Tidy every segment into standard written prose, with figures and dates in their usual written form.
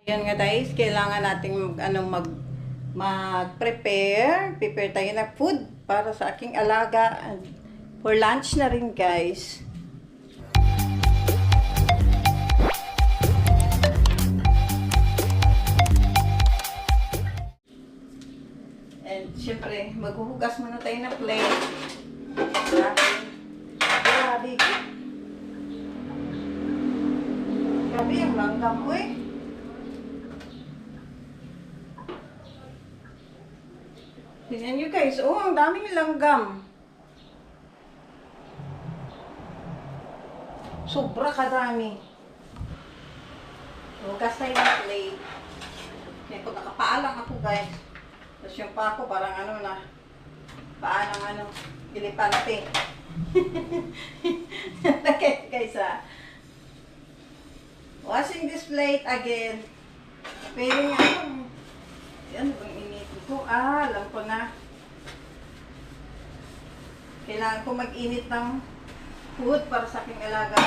Yan nga guys, kailangan nating mag-prepare. Prepare tayo ng food para sa aking alaga. And for lunch na rin guys. And syempre, maghuhugas muna tayo ng plate. Grabe. Grabe yung langgam ko eh. Tingnan nyo guys, oh, ang daming langgam. Sobra kadami. Hugas tayo ng plate. Kaya kung nakapaalang ako guys. Tapos yung pa ako parang paa ng elepante. Okay guys washing this plate again. Pero yan, yan bang initin ko? Alam ko na. Kailangan ko mag-init ng food para sa aking alaga.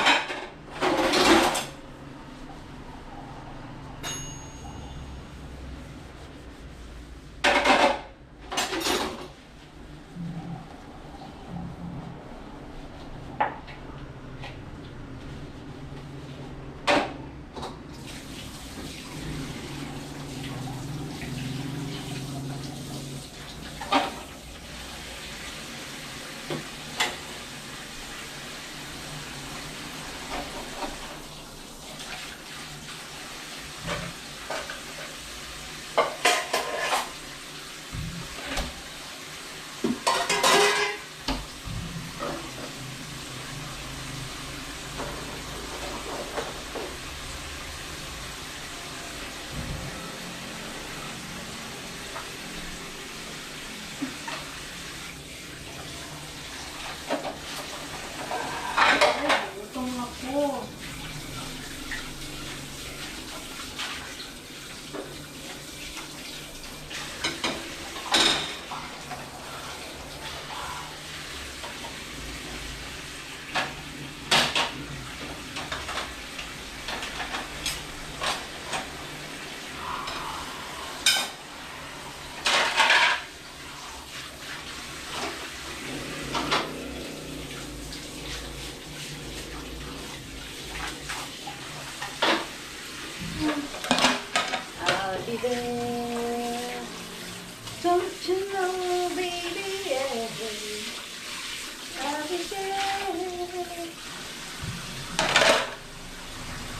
Don't you know, baby, yeah, I'll be there.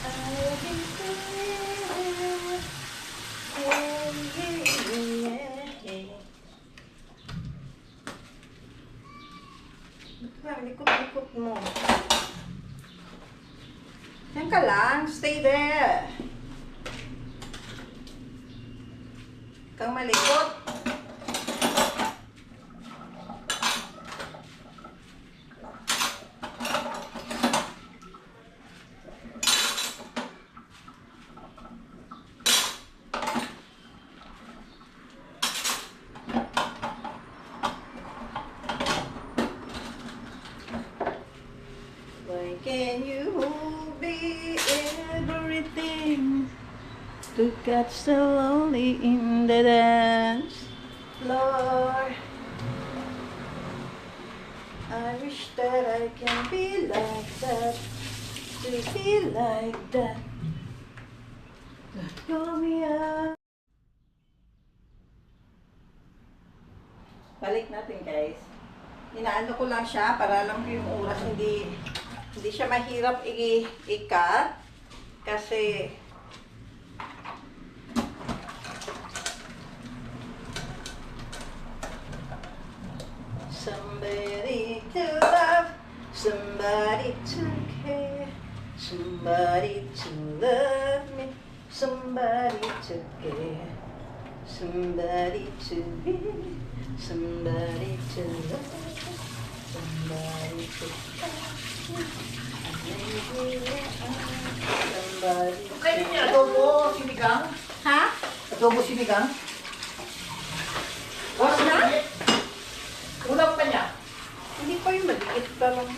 I'll be there. Likot-likot mo. Diyan ka lang, stay there. Kang malikot. Why can you be everything to catch so lonely in the dance, Lord? I wish that I can be like that, to be like that. Call me up. Balik natin guys. Inaano ko lang siya para alam ko yung oras, hindi siya mahirap i-cut kasi somebody to love, somebody to care, somebody to love me, somebody to care, somebody to be, somebody to love, somebody to Kaya niya adobo sinigang? Ha? Adobo sinigang? Wala na? Ulam pa niya? Hindi pa yung maliit pa lang.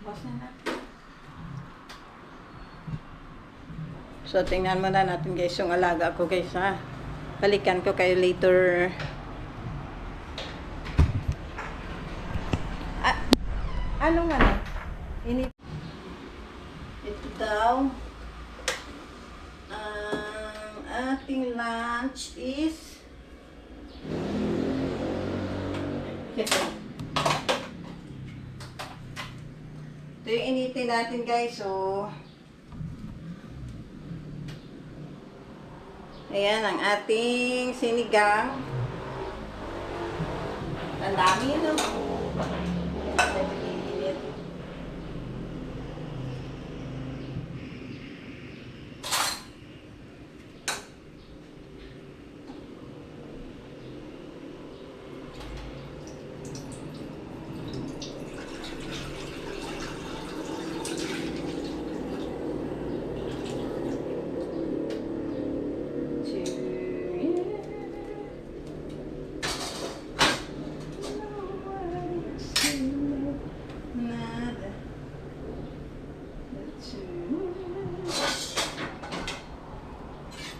Pause na natin. So, tingnan muna natin guys yung alaga ko guys ha. Balikan ko kayo later. Anong ano? Ito daw. Ang ating lunch is ito yung initin natin guys. So, ayan ang ating sinigang. Ang dami no?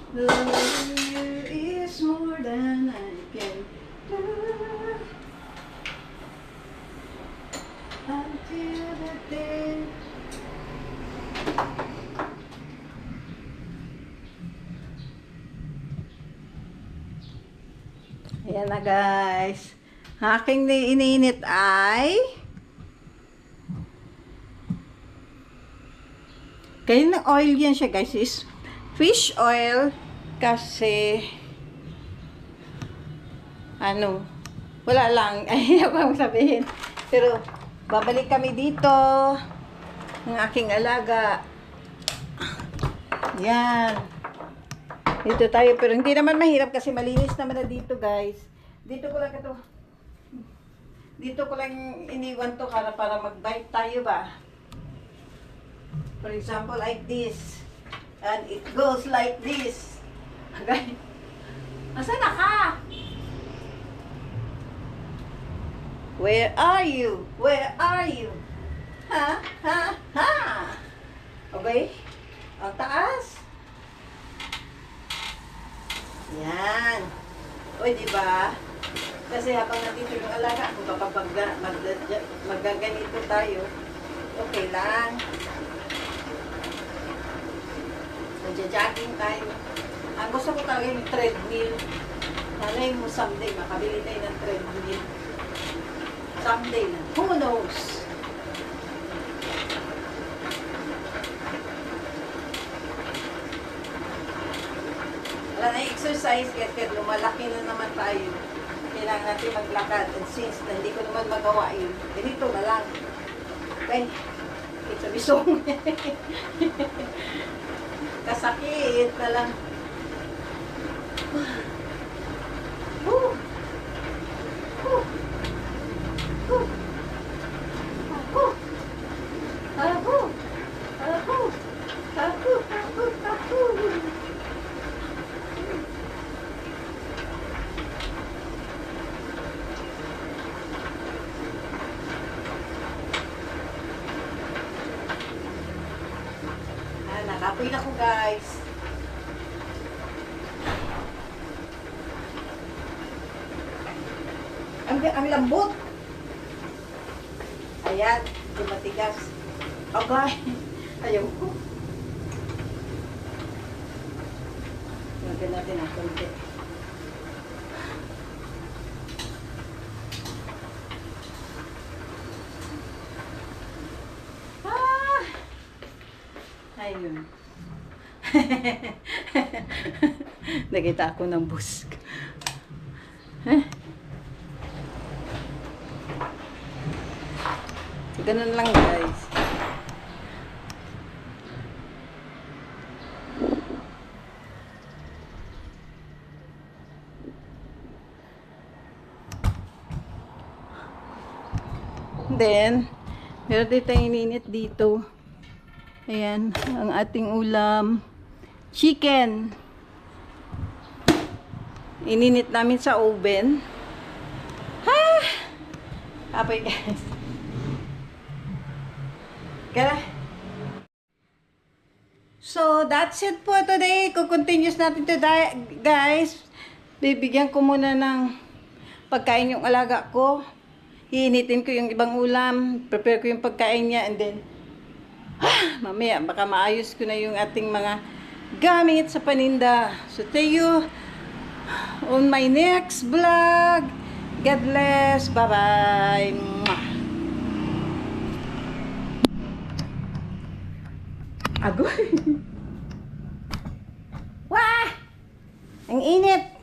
Love you is more than I can do until the day. Ayan na guys. Aking iniinit ay kaya ng oil yan siya guys is fish oil kasi ano, wala lang. Ay, ako sabihin. Pero, babalik kami dito ng aking alaga. Yan. Dito tayo. Pero hindi naman mahirap kasi malinis naman na dito guys. Dito ko lang ito. Dito ko lang iniwan to para mag-bite tayo ba. For example, like this. And it goes like this. Okay? Nasaan na ka? Where are you? Where are you? Ha? Ha? Ha? Okay? Ang taas. Yan. Uy, di ba? Kasi habang nandito yung alaga, kung kapag magaganito tayo, okay lang. Nagja-jogging tayo. Ang gusto ko talaga yung treadmill. Nanay mo someday, makabili tayo ng treadmill. Someday na. Who knows? Wala na exercise, kaya lumalaki na naman tayo. Kailangan natin maglakad. And since na hindi ko naman magawa yun, ganito na lang. Okay? It's a bisong. Kasakit na lang. Woo! Woo! Woo! Ako! Ako! Ako! Ako! Ako! Ako! Nakapoy na ko guys. Ang lambot. Ayan, hindi matigas. Okay. Ayaw ko. Lagyan natin ang konti. Ayun. Nakita ako ng busk. Ganun lang guys. Then, meron din tayong ininit dito. Ayan, ang ating ulam. Chicken. Ininit namin sa oven. Ha! Apoy guys. Kaya, so, that's it po today. Continuous natin today, guys. Bibigyan ko muna ng pagkain yung alaga ko. Hiinitin ko yung ibang ulam. Prepare ko yung pagkain niya. And then, mamaya, baka maayos ko na yung ating mga gamit sa paninda. So, see you on my next vlog. God bless. Bye-bye. Agoy. Wah! Ang init.